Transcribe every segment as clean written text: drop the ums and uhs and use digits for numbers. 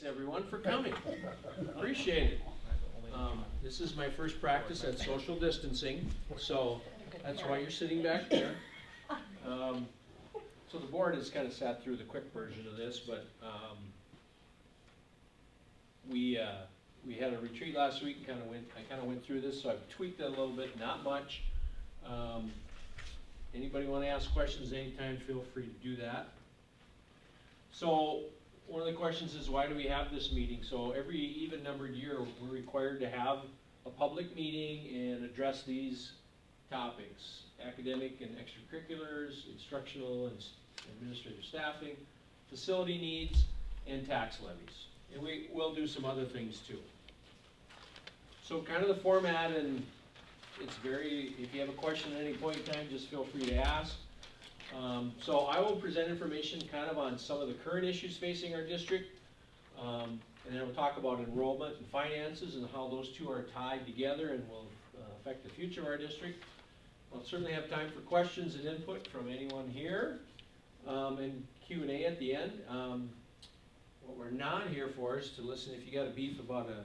Thanks everyone for coming. Appreciate it. This is my first practice at social distancing, so that's why you're sitting back there. So the board has kind of sat through the quick version of this, but we had a retreat last week. I kind of went through this, so I've tweaked it a little bit, not much. Anybody want to ask questions anytime, feel free to do that. So one of the questions is, why do we have this meeting? So every even-numbered year, we're required to have a public meeting and address these topics: academic and extracurriculars, instructional and administrative staffing, facility needs, and tax levies. And we will do some other things too. So kind of the format, and it's very, if you have a question at any point in time, just feel free to ask. So I will present information kind of on some of the current issues facing our district, and then we'll talk about enrollment and finances and how those two are tied together and will affect the future of our district. I'll certainly have time for questions and input from anyone here, and Q&A at the end. What we're not here for is to listen if you got a beef about a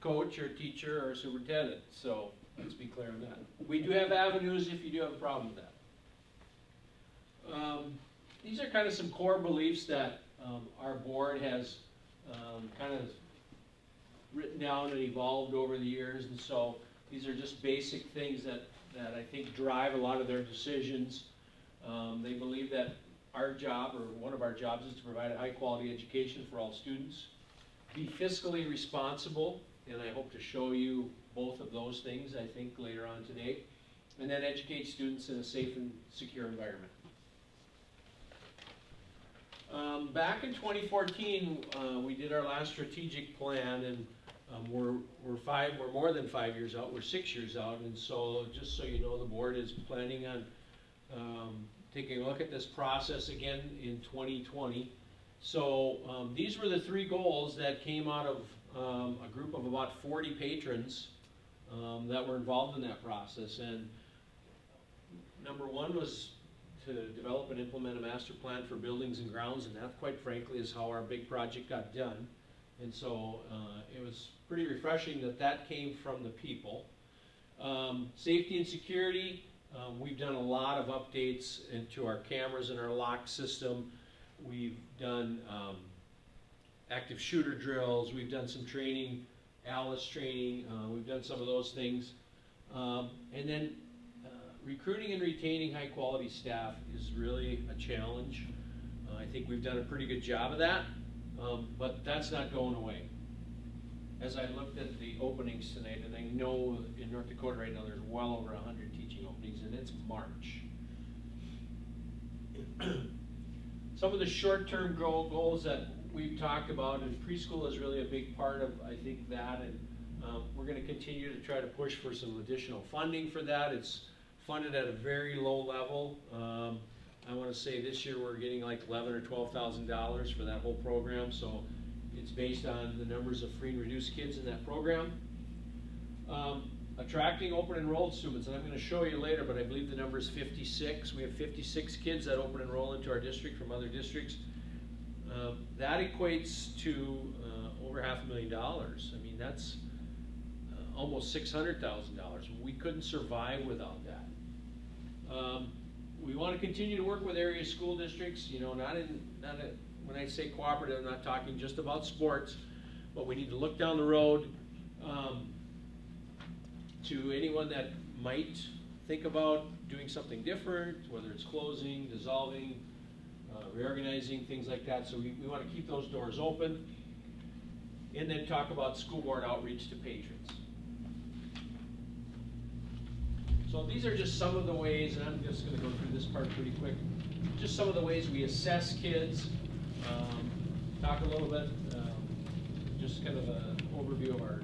coach or teacher or superintendent, so let's be clear on that. We do have avenues if you do have a problem with that. These are kind of some core beliefs that our board has kind of written down and evolved over the years, and so these are just basic things that I think drive a lot of their decisions. They believe that our job, or one of our jobs, is to provide a high-quality education for all students, be fiscally responsible, and I hope to show you both of those things, I think, later on today, and then educate students in a safe and secure environment. Back in 2014, we did our last strategic plan, and we're more than 5 years out. We're 6 years out, and so just so you know, the board is planning on taking a look at this process again in 2020. So these were the 3 goals that came out of a group of about 40 patrons that were involved in that process. And number 1 was to develop and implement a master plan for buildings and grounds, and that, quite frankly, is how our big project got done. And so it was pretty refreshing that that came from the people. Safety and security, we've done a lot of updates into our cameras and our lock system. We've done active shooter drills. We've done some training, ALICE training. We've done some of those things. And then recruiting and retaining high quality staff is really a challenge. I think we've done a pretty good job of that, but that's not going away. As I looked at the openings tonight, and I know in North Dakota right now there's well over 100 teaching openings, and it's March. Some of the short-term goals that we've talked about, and preschool is really a big part of, I think, that, and we're going to continue to try to push for some additional funding for that. It's funded at a very low level. I want to say this year we're getting like $11,000 or $12,000 for that whole program, so it's based on the numbers of free and reduced kids in that program. Attracting open enrolled students, and I'm going to show you later, but I believe the number is 56. We have 56 kids that open enroll into our district from other districts. That equates to over $500,000. I mean, that's almost $600,000. We couldn't survive without that. We want to continue to work with area school districts. You know, when I say cooperative, I'm not talking just about sports, but we need to look down the road to anyone that might think about doing something different, whether it's closing, dissolving, reorganizing, things like that. So we want to keep those doors open, and then talk about school board outreach to patrons. So these are just some of the ways, and I'm just going to go through this part pretty quick, just some of the ways we assess kids, talk a little bit, just kind of an overview of our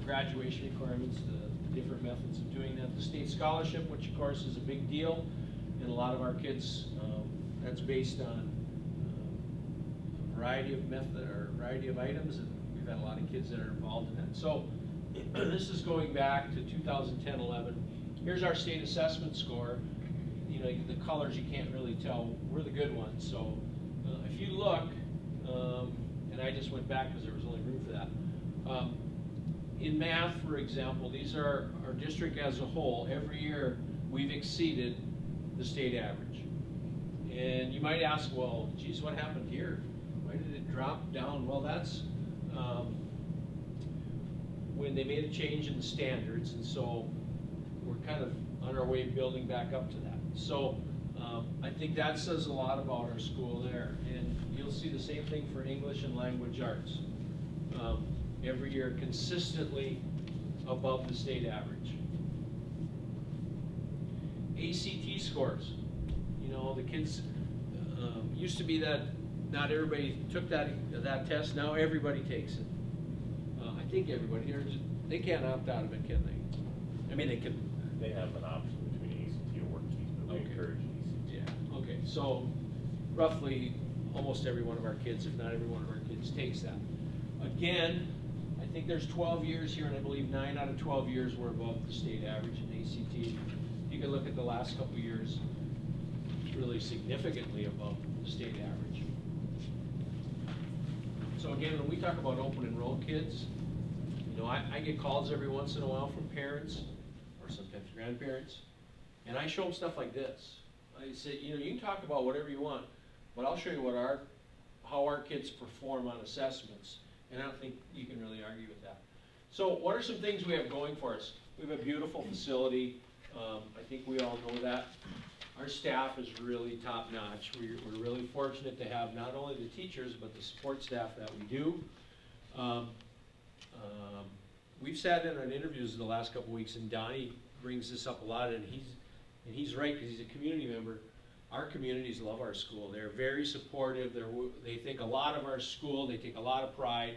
graduation requirements, the different methods of doing that. The state scholarship, which of course is a big deal, and a lot of our kids, that's based on a variety of items, and we've had a lot of kids that are involved in that. So this is going back to 2010-11. Here's our state assessment score. You know, the colors you can't really tell. We're the good ones. So if you look, and I just went went back because there was only room for that. In math, for example, these are our district as a whole. Every year, we've exceeded the state average. And you might ask, well, geez, what happened here? Why did it drop down? Well, that's when they made a change in the standards, and so we're kind of on our way of building back up to that. So I think that says a lot about our school there. And you'll see the same thing for English and language arts. Every year consistently above the state average. ACT scores. You know, the kids, used to be that not everybody took that test, now everybody takes it. I think everybody, they can't opt out of it, can they? I mean, they can. They have an option between ACT and work keys, but we encourage ACT. Yeah, okay, so roughly almost every one of our kids, if not every one of our kids, takes that. Again, I think there's 12 years here, and I believe 9 out of 12 years were above the state average in ACT. You can look at the last couple of years, it's really significantly above the state average. So again, when we talk about open enrolled kids, you know, I get calls every once in a while from parents, or sometimes grandparents, and I show them stuff like this. I say, you know, you can talk about whatever you want, but I'll show you what how our kids perform on assessments, and I don't think you can really argue with that. So what are some things we have going for us? We have a beautiful facility. I think we all know that. Our staff is really top-notch. We're really fortunate to have not only the teachers, but the support staff that we do. We've sat in on interviews the last couple weeks, and Donnie brings this up a lot, and he's right, because he's a community member. Our communities love our school. They're very supportive. They think a lot of our school. They take a lot of pride.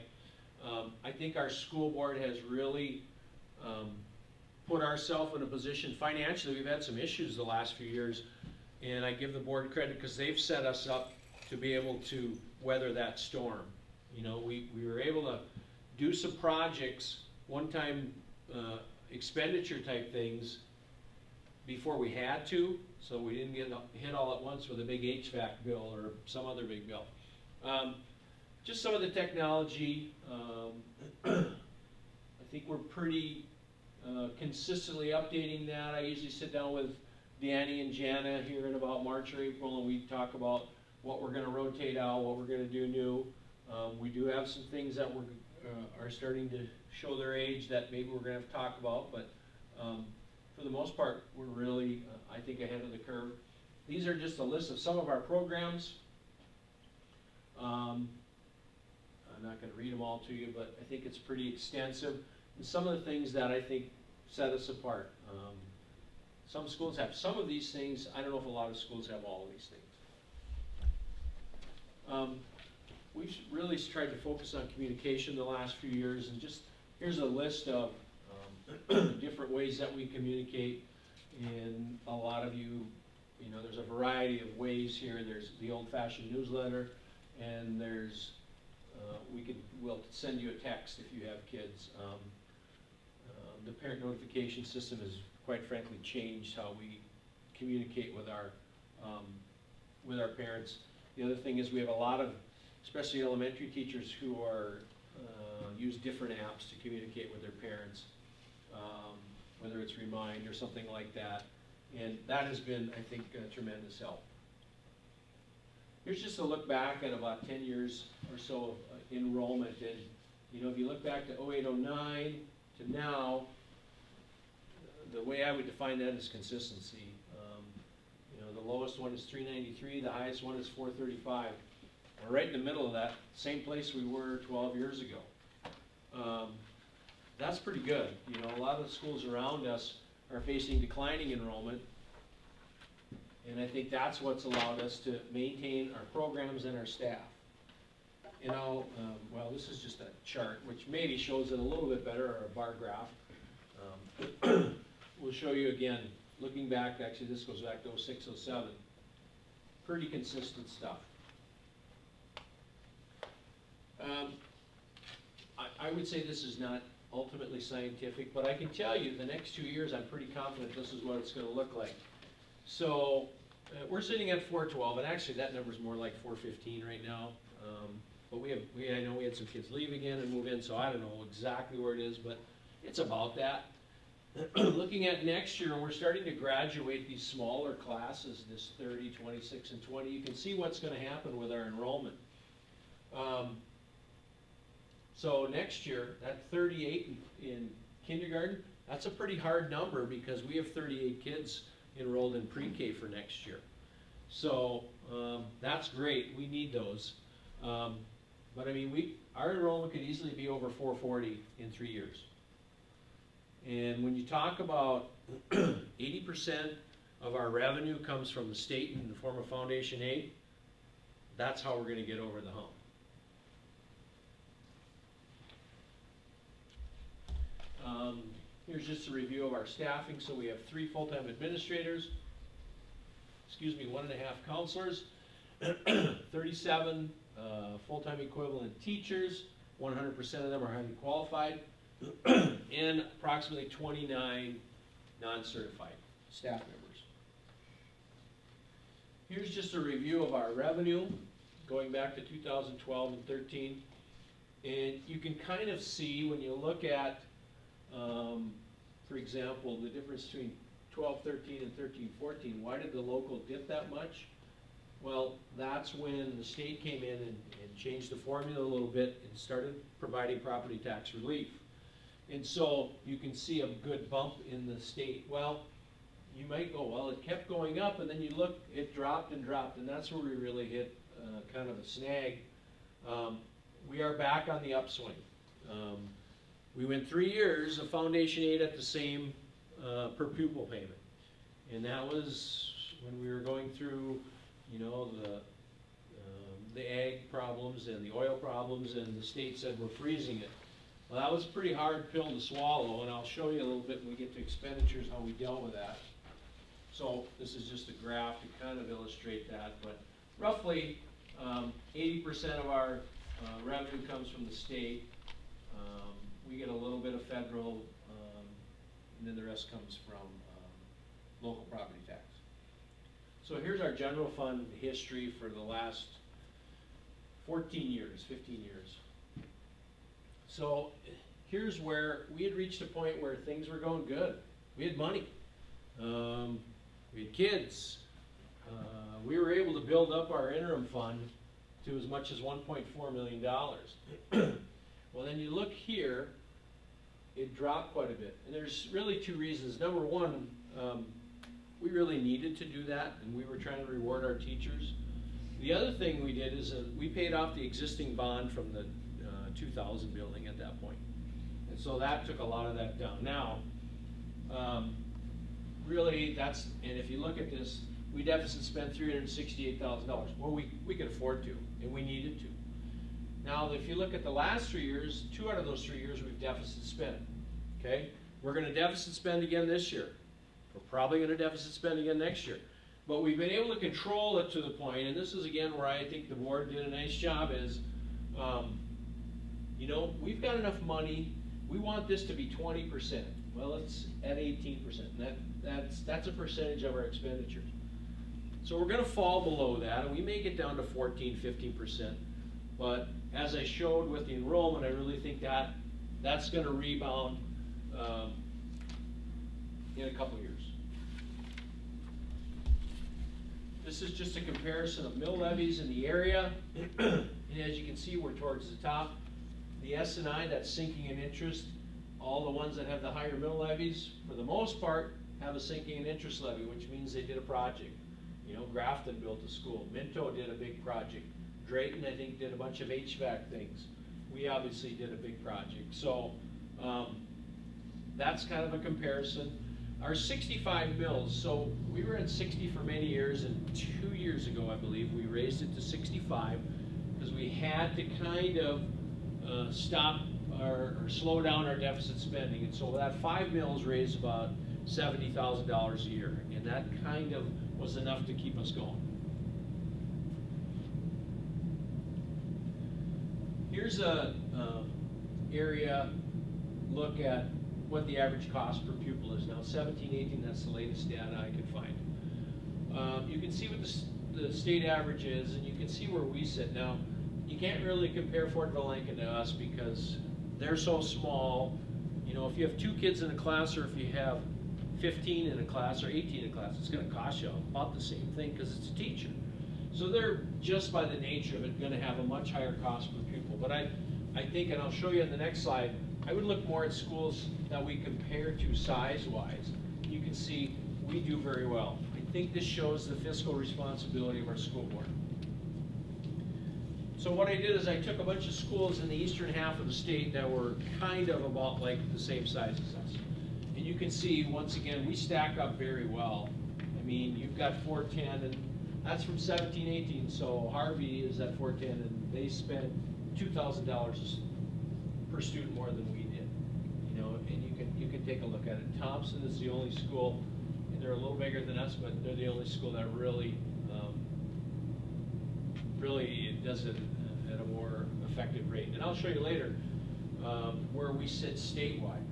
I think our school board has really put ourselves in a position financially. We've had some issues the last few years, and I give the board credit because they've set us up to be able to weather that storm. You know, we were able to do some projects, one-time expenditure type things before we had to, so we didn't get hit all at once with a big HVAC bill or some other big bill. Just some of the technology. I think we're pretty consistently updating that. I usually sit down with Danny and Jana here in about March or April, and we talk about what we're going to rotate out, what we're going to do new. We do have some things that are starting to show their age that maybe we're going to have to talk about, but for the most part, we're really, I think, ahead of the curve. These are just a list of some of our programs. I'm not going to read them all to you, but I think it's pretty extensive. And some of the things that I think set us apart. Some schools have some of these things. I don't know if a lot of schools have all of these things. We've really tried to focus on communication the last few years, and just here's a list of different ways that we communicate. And a lot of you know, there's a variety of ways here. There's the old-fashioned newsletter, and there's we'll send you a text if you have kids. The parent notification system has, quite frankly, changed how we communicate with our parents. The other thing is we have a lot of, especially elementary teachers, who are use different apps to communicate with their parents, whether it's Remind or something like that, and that has been, I think, a tremendous help. Here's just a look back at about 10 years or so of enrollment, and you know, if you look back to 08-09 to now, the way I would define that is consistency. You know, the lowest one is 393, the highest one is 435. We're right in the middle of that, same place we were 12 years ago. That's pretty good. You know, a lot of the schools around us are facing declining enrollment, and I think that's what's allowed us to maintain our programs and our staff. You know, well, this is just a chart, which maybe shows it a little bit better, or a bar graph. We'll show you again, looking back, actually this goes back to 06, 07. Pretty consistent stuff. I would say this is not ultimately scientific, but I can tell you the next 2 years I'm pretty confident this is what it's going to look like. So we're sitting at 412, and actually that number is more like 415 right now. but I know we had some kids leave again and move in, so I don't know exactly where it is, but it's about that. Looking at next year, we're starting to graduate these smaller classes, this 30, 26, and 20. You can see what's going to happen with our enrollment. So next year, that 38 in kindergarten, that's a pretty hard number because we have 38 kids enrolled in pre-K for next year. So that's great. We need those. But I mean, our enrollment could easily be over 440 in 3 years. And when you talk about 80% of our revenue comes from the state in the form of foundation aid, that's how we're going to get over the hump. Here's just a review of our staffing. So we have 3 full-time administrators, 1.5 counselors, 37 full-time equivalent teachers, 100% of them are highly qualified, and approximately 29 non-certified staff members. Here's just a review of our revenue going back to 2012 and 13. And you can kind of see when you look at, for example, the difference between 12-13 and 13-14. Why did the local dip that much? Well, that's when the state came in and changed the formula a little bit and started providing property tax relief. And so you can see a good bump in the state. Well, you might go, well, it kept going up, and then you look, it dropped and dropped, and that's where we really hit kind of a snag. We are back on the upswing. We went 3 years of foundation aid at the same per pupil payment. And that was when we were going through, you know, the ag problems and the oil problems, and the state said we're freezing it. Well, that was a pretty hard pill to swallow, and I'll show you a little bit when we get to expenditures how we dealt with that. So this is just a graph to kind of illustrate that, but roughly 80% of our revenue comes from the state. We get a little bit of federal, and then the rest comes from local property tax. So here's our general fund history for the last 14 years, 15 years. So here's where we had reached a point where things were going good. We had money. We had kids. We were able to build up our interim fund to as much as $1.4 million. Well, then you look here, it dropped quite a bit. And there's really 2 reasons. Number one, we really needed to do that, and we were trying to reward our teachers. The other thing we did is we paid off the existing bond from the 2000 building at that point. And so that took a lot of that down. Now, really that's, and if you look at this, we deficit spent $368,000. Well, we could afford to, and we needed to. Now, if you look at the last 3 years, 2 out of those 3 years we've deficit spent, okay? We're gonna deficit spend again this year. We're probably gonna deficit spend again next year. But we've been able to control it to the point, and this is again where I think the board did a nice job, is, you know, we've got enough money, we want this to be 20%. Well, it's at 18%, and that's a percentage of our expenditures. So we're gonna fall below that, and we may get down to 14, 15%. But as I showed with the enrollment, I really think that's gonna rebound in a couple years. This is just a comparison of mill levies in the area. And as you can see, we're towards the top. The S&I, that's sinking in interest, all the ones that have the higher mill levies, for the most part, have a sinking in interest levy, which means they did a project. You know, Grafton built a school. Minto did a big project. Drayton, I think, did a bunch of HVAC things. We obviously did a big project. So that's kind of a comparison. Our 65 mills, so we were at 60 for many years, and 2 years ago, I believe, we raised it to 65 because we had to kind of stop or slow down our deficit spending. And so that 5 mills raised about $70,000 a year, and that kind of was enough to keep us going. Here's a area look at what the average cost per pupil is now. 17-18, that's the latest data I could find. You can see what the state average is, and you can see where we sit now. you can't really compare Fordville Lincoln to us because they're so small. You know, if you have 2 kids in a class, or if you have 15 in a class or 18 in a class, it's going to cost you about the same thing because it's a teacher. So they're, just by the nature of it, going to have a much higher cost per pupil. But I think, and I'll show you in the next slide, I would look more at schools that we compare to size-wise. You can see we do very well. I think this shows the fiscal responsibility of our school board. So what I did is I took a bunch of schools in the eastern half of the state that were kind of about like the same size as us. And you can see, once again, we stack up very well. I mean, you've got 410, and that's from 17-18, so Harvey is at 410, and they spent $2,000 per student more than we did. You know, and you can take a look at it. Thompson is the only school, and they're a little bigger than us, but they're the only school that really does it at a more effective rate. And I'll show you later where we sit statewide.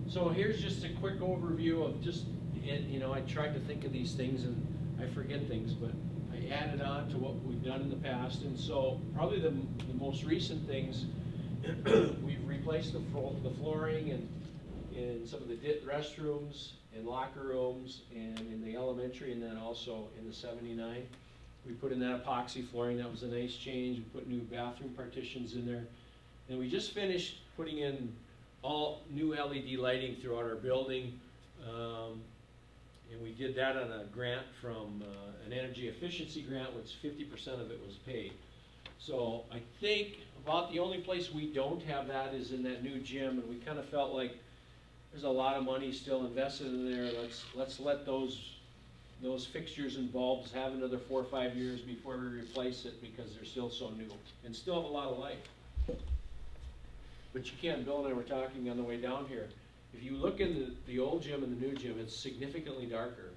So here's just a quick overview of just, you know, I tried to think of these things and I forget things, but I added on to what we've done in the past. And so probably the most recent things, we've replaced the flooring and in some of the restrooms and locker rooms and in the elementary, and then also in the 79. We put in that epoxy flooring. That was a nice change. We put new bathroom partitions in there. And we just finished putting in all new LED lighting throughout our building. And we did that on a grant from an energy efficiency grant, which 50% of it was paid. So I think about the only place we don't have that is in that new gym, and we kind of felt like there's a lot of money still invested in there. Let's let those fixtures and bulbs have another 4 or 5 years before we replace it, because they're still so new and still have a lot of life. But you can't, Bill and I were talking on the way down here, if you look in the old gym and the new gym, it's significantly darker.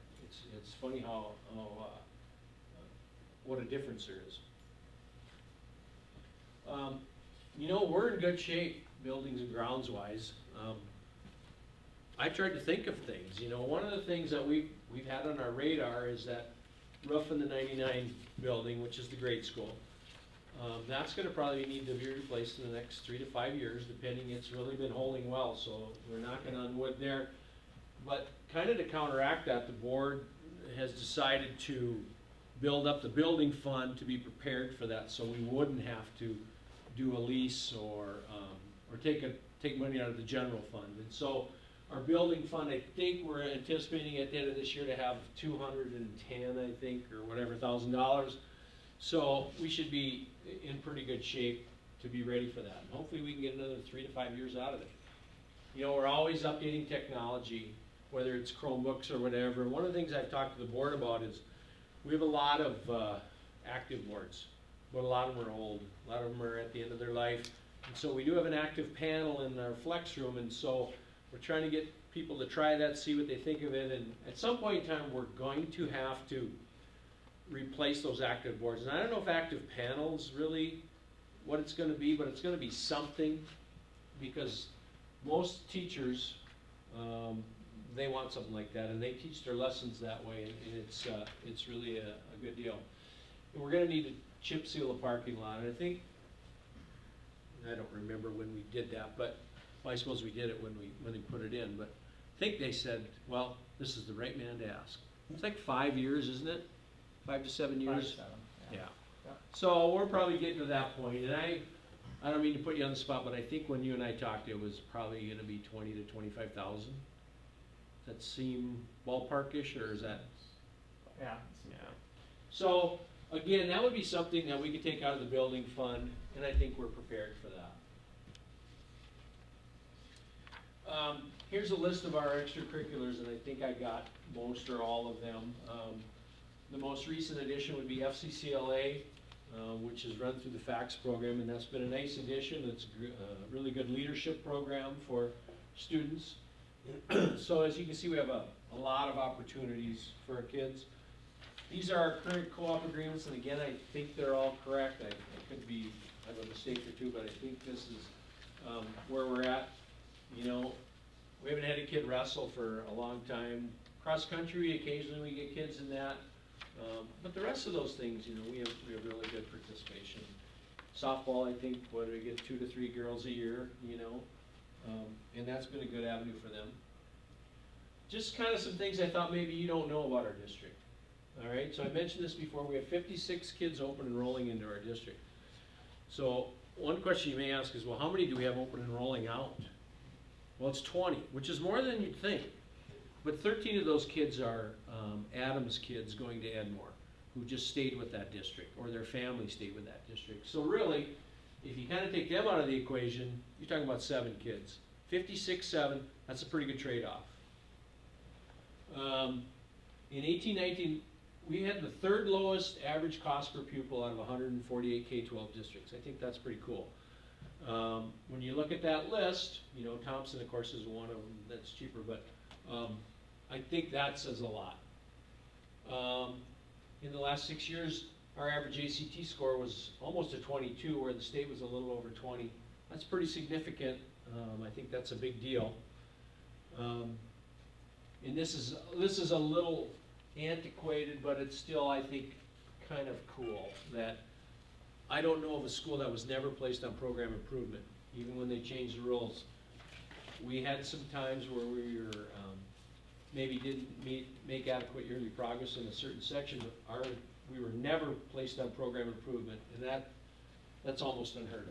It's funny how what a difference there is. You know, we're in good shape, buildings and grounds wise. I tried to think of things. You know, one of the things that we've had on our radar is that roof in the 99 building, which is the grade school. That's going to probably need to be replaced in the next 3 to 5 years, depending. It's really been holding well, so we're knocking on wood there. But kind of to counteract that, the board has decided to build up the building fund to be prepared for that, so we wouldn't have to do a lease or take money out of the general fund. And so our building fund, I think we're anticipating at the end of this year to have 210, I think, or whatever, $1,000. So we should be in pretty good shape to be ready for that. And hopefully we can get another 3 to 5 years out of it. You know, we're always updating technology, whether it's Chromebooks or whatever. One of the things I've talked to the board about is we have a lot of active boards, but a lot of them are old. A lot of them are at the end of their life. And so we do have an active panel in our flex room, and so we're trying to get people to try that, see what they think of it, and at some point in time we're going to have to replace those active boards. And I don't know if active panels really what it's going to be, but it's going to be something, because most teachers, they want something like that, and they teach their lessons that way, and it's really a good deal. And we're going to need to chip seal the parking lot, and I think, I don't remember when we did that, but well, I suppose we did it when they put it in, but I think they said, well, this is the right man to ask. It's like 5 years, isn't it? 5 to 7 years? 5 to 7, yeah. So we're probably getting to that point, and I don't mean to put you on the spot, but I think when you and I talked, it was probably going to be 20 to 25,000. Does that seem ballparkish, or is that? Yeah. So again, that would be something that we could take out of the building fund, and I think we're prepared for that. Here's a list of our extracurriculars, and I think I got most or all of them. The most recent addition would be FCCLA, which is run through the FACS program, and that's been a nice addition. It's a really good leadership program for students. So as you can see, we have a lot of opportunities for our kids. These are our current co-op agreements, and again, I think they're all correct. I could be, I have a mistake or two, but I think this is where we're at. You know, we haven't had a kid wrestle for a long time. Cross country, occasionally we get kids in that. But the rest of those things, you know, we have really good participation. Softball, I think, what do we get, 2 to 3 girls a year, you know, and that's been a good avenue for them. Just kind of some things I thought maybe you don't know about our district. All right, so I mentioned this before, we have 56 kids open enrolling into our district. So one question you may ask is, well, how many do we have open enrolling out? Well, it's 20, which is more than you'd think. But 13 of those kids are Adams kids going to Edmore, who just stayed with that district, or their family stayed with that district. So really, if you kind of take them out of the equation, you're talking about 7 kids. 56, 7, that's a pretty good trade-off. In 1819, we had the 3rd lowest average cost per pupil out of 148 K-12 districts. I think that's pretty cool. When you look at that list, you know, Thompson, of course, is one of them that's cheaper, but I think that says a lot. In the last 6 years, our average ACT score was almost a 22, where the state was a little over 20. That's pretty significant. I think that's a big deal. And this is a little antiquated, but it's still, I think, kind of cool that I don't know of a school that was never placed on program improvement, even when they changed the rules. We had some times where we were maybe didn't make adequate yearly progress in a certain section, but we were never placed on program improvement, and that's almost unheard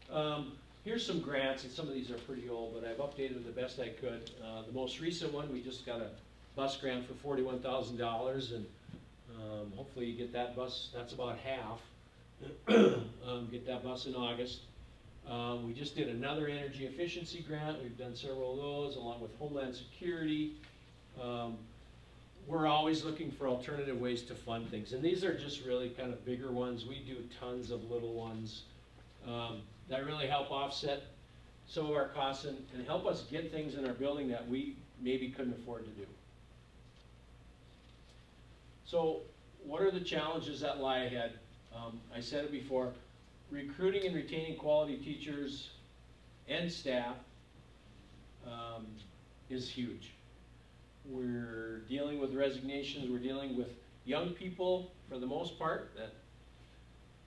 of. Here's some grants, and some of these are pretty old, but I've updated them the best I could. The most recent one, we just got a bus grant for $41,000, and hopefully you get that bus. That's about half. Get that bus in August. We just did another energy efficiency grant. We've done several of those, along with Homeland Security. We're always looking for alternative ways to fund things, and these are just really kind of bigger ones. We do tons of little ones that really help offset some of our costs and help us get things in our building that we maybe couldn't afford to do. So what are the challenges that lie ahead? I said it before, recruiting and retaining quality teachers and staff is huge. We're dealing with resignations, we're dealing with young people for the most part that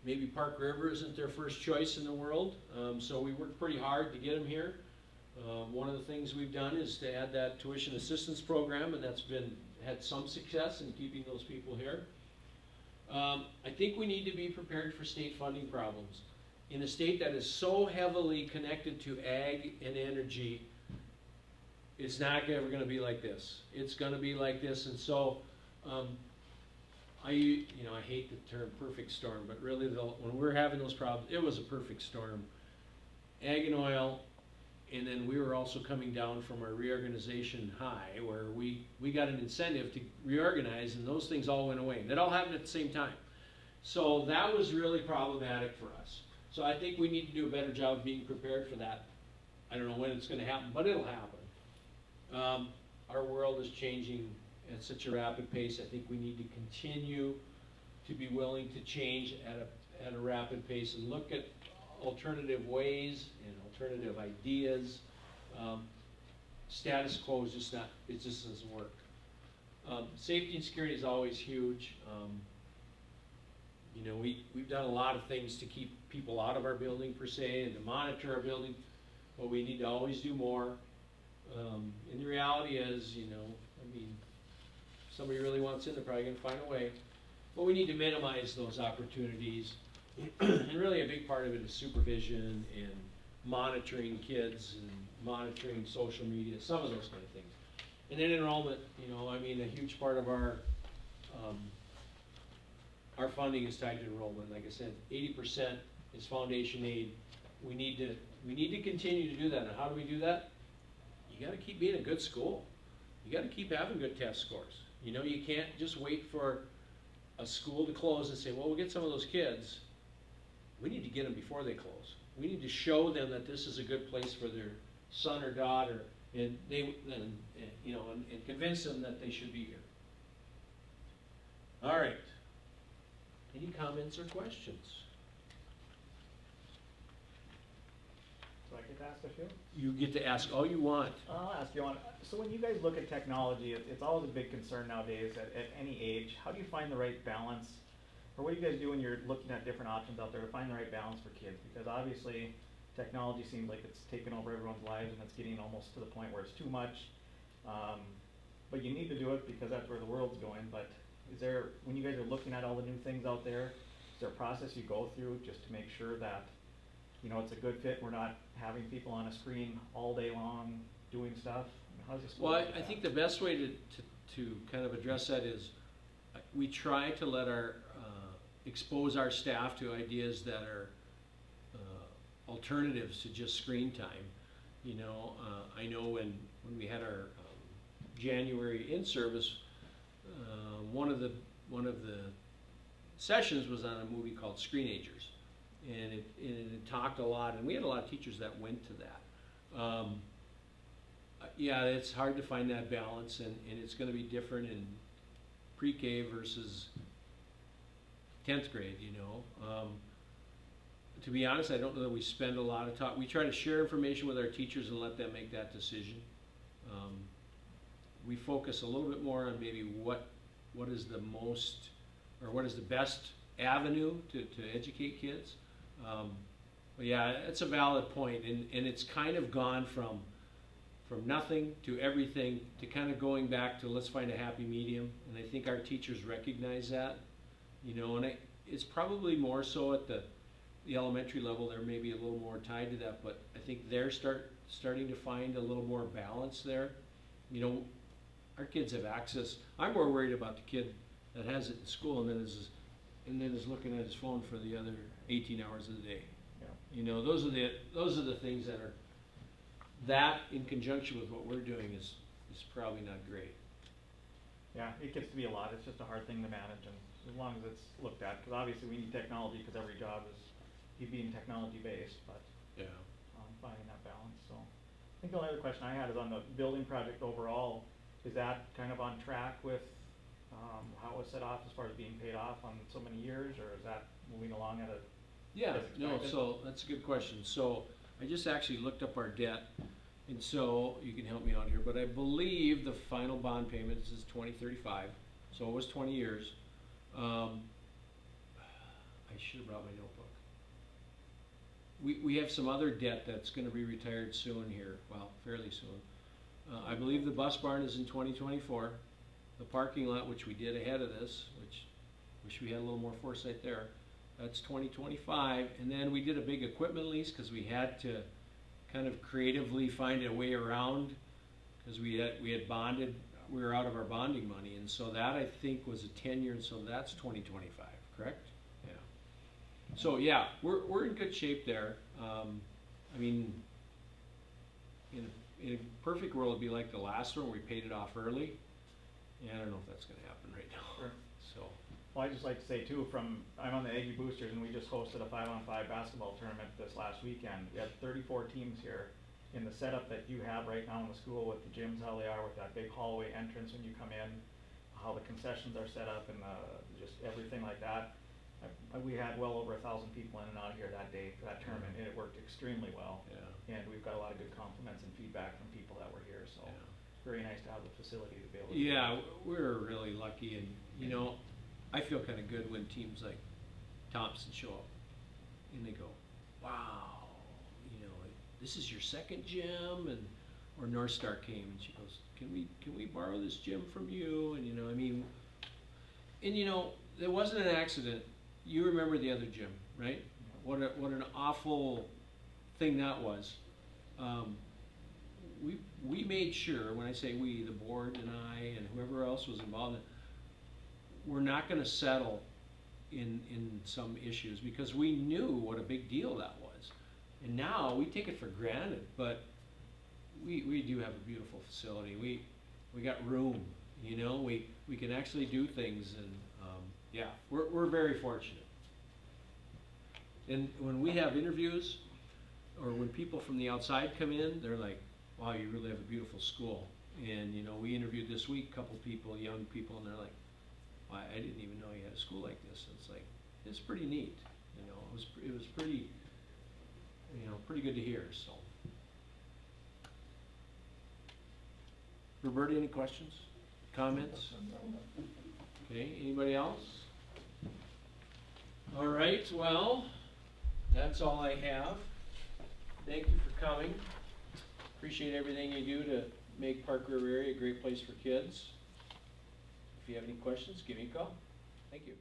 maybe Park River isn't their first choice in the world, so we work pretty hard to get them here. One of the things we've done is to add that tuition assistance program, and that's had some success in keeping those people here. I think we need to be prepared for state funding problems. In a state that is so heavily connected to ag and energy, it's not ever going to be like this. It's going to be like this, and so I hate the term perfect storm, but really when we're having those problems, it was a perfect storm. Ag and oil, and then we were also coming down from our reorganization high, where we got an incentive to reorganize, and those things all went away. And that all happened at the same time. So that was really problematic for us. So I think we need to do a better job of being prepared for that. I don't know when it's going to happen, but it'll happen. Our world is changing at such a rapid pace. I think we need to continue to be willing to change at a rapid pace and look at alternative ways and alternative ideas. Status quo is just not, it just doesn't work. Safety and security is always huge. We've done a lot of things to keep people out of our building per se and to monitor our building, but we need to always do more. And the reality is, somebody really wants in, they're probably going to find a way. But we need to minimize those opportunities. And really a big part of it is supervision and monitoring kids and monitoring social media, some of those kind of things. And then enrollment, a huge part of our funding is tied to enrollment. Like I said, 80% is foundation aid. We need to continue to do that. And how do we do that? You got to keep being a good school. You got to keep having good test scores. You can't just wait for a school to close and say, well, we'll get some of those kids. We need to get them before they close. We need to show them that this is a good place for their son or daughter, and and convince them that they should be here. All right. Any comments or questions? Do I get to ask a few? You get to ask all you want. I'll ask you one. So when you guys look at technology, it's always a big concern nowadays at any age. How do you find the right balance? Or what do you guys do when you're looking at different options out there to find the right balance for kids? Because obviously technology seems like it's taken over everyone's lives and it's getting almost to the point where it's too much. But you need to do it because that's where the world's going. But is there, when you guys are looking at all the new things out there, is there a process you go through just to make sure that, you know, it's a good fit, we're not having people on a screen all day long doing stuff? I mean, how does this Well, work I with think that? the best way to kind of address that is we try to let our, expose our staff to ideas that are alternatives to just screen time. You know, I know when we had our January in-service, one of the sessions was on a movie called Screenagers, and it talked a lot, and we had a lot of teachers that went to that. Yeah, it's hard to find that balance, and it's going to be different in pre-K versus 10th grade, you know. To be honest, I don't know that we spend a lot of time. We try to share information with our teachers and let them make that decision. We focus a little bit more on maybe what is the most, or what is the best avenue to educate kids. But yeah, it's a valid point, and it's kind of gone from nothing to everything to kind of going back to let's find a happy medium, and I think our teachers recognize that, you know, and it's probably more so at the elementary level. They're maybe a little more tied to that, but I think they're starting to find a little more balance there. You know, our kids have access. I'm more worried about the kid that has it in school and then is looking at his phone for the other 18 hours of the day. Yeah. You know, those are the things that in conjunction with what we're doing is probably not great. Yeah, it gets to be a lot. It's just a hard thing to manage, and as long as it's looked at, because obviously we need technology because every job is being technology based, but Yeah. finding that balance. So I think the only other question I had is on the building project overall. Is that kind of on track with how it was set off as far as being paid off on so many years, or is that moving along at a Yeah, as no, expected? so that's a good question. So I just actually looked up our debt, and so you can help me out here, but I believe the final bond payment is 2035, so it was 20 years. I should have brought my notebook. We have some other debt that's gonna be retired soon here, well, fairly soon. I believe the bus barn is in 2024. The parking lot, which we did ahead of this, which wish we had a little more foresight there, that's 2025. And then we did a big equipment lease because we had to kind of creatively find a way around, because we had bonded, we were out of our bonding money, and so that I think was a 10-year, and so that's 2025, correct? Yeah. So yeah, we're in good shape there. I mean, in a perfect world, it'd be like the last one, we paid it off early. Yeah, I don't know if that's gonna happen right now. Sure. So. Well, I just like to say too, I'm on the Aggie Boosters, and we just hosted a 5-on-5 basketball tournament this last weekend. We had 34 teams here. In the setup that you have right now in the school with the gyms, how they are, with that big hallway entrance when you come in, how the concessions are set up, and just everything like that. We had well over 1,000 people in and out of here that day for that tournament, and it worked extremely well. Yeah. And we've got a lot of good compliments and feedback from people that were here, so Yeah. it's very nice to have the facility to be able to. Yeah, we're really lucky, and you know, I feel kind of good when teams like Thompson show up and they go, "Wow, you know, this is your second gym," and or North Star came and she goes, "Can we borrow this gym from you?" And you know, I mean, and you know, there wasn't an accident. You remember the other gym, right? What an awful thing that was. We made sure, when I say we, the board and I and whoever else was involved, we're not going to settle in some issues, because we knew what a big deal that was. And now we take it for granted, but we do have a beautiful facility. We got room, you know, we can actually do things, and yeah, we're very fortunate. And when we have interviews, or when people from the outside come in, they're like, "Wow, you really have a beautiful school." And you know, we interviewed this week a couple people, young people, and they're like, "Wow, I didn't even know you had a school like this." And it's like, it's pretty neat, you know. It was pretty. you know, pretty good to hear, so. Roberta, any questions, comments? Okay, anybody else? All right, well, that's all I have. Thank you for coming. Appreciate everything you do to make Park River area a great place for kids. If you have any questions, give me a call. Thank you.